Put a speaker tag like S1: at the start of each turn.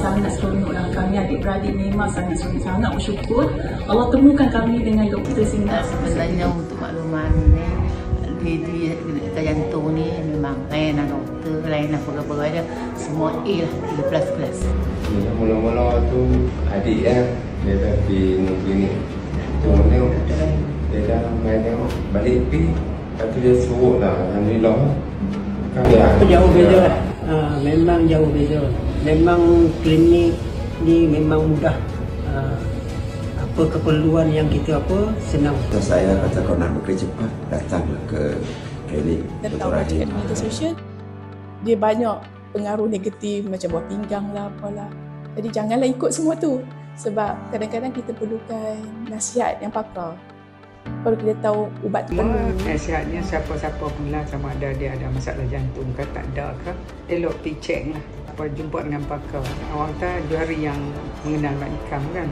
S1: sangat seronoklah. Kami adik-beradik memang sangat bersyukur Allah temukan kami dengan Dr. Singgah.
S2: Sebenarnya untuk makluman ni, di jantung ni memang lain doktor, lain apa-apa ada, semua A lah, 3++.
S3: Mula-mula tu adik dia dah pergi klinik. Cuma tengok dia dah main tengok balik pergi. Lepas tu dia suruh lah, alhamdulillah.
S4: Jauh beza lah. Memang jauh beza. Memang klinik ni memang mudah. Apa keperluan yang kita senang.
S5: Saya kata kau nak bekerja cepat, datanglah ke klinik Dr. Rahim.
S6: Media sosial dia banyak pengaruh negatif macam buah pinggang lah apalah. Jadi janganlah ikut semua tu. Sebab kadang-kadang kita perlukan nasihat yang pakar. Baru kita tahu ubat tu perlu.
S7: Nasihatnya siapa-siapa pula sama ada dia ada masalah jantung ke tak ada ke, elok pergi cek lah. Jumpa dengan pakar. Awak tak juari yang mengenal Mak Ikam kan.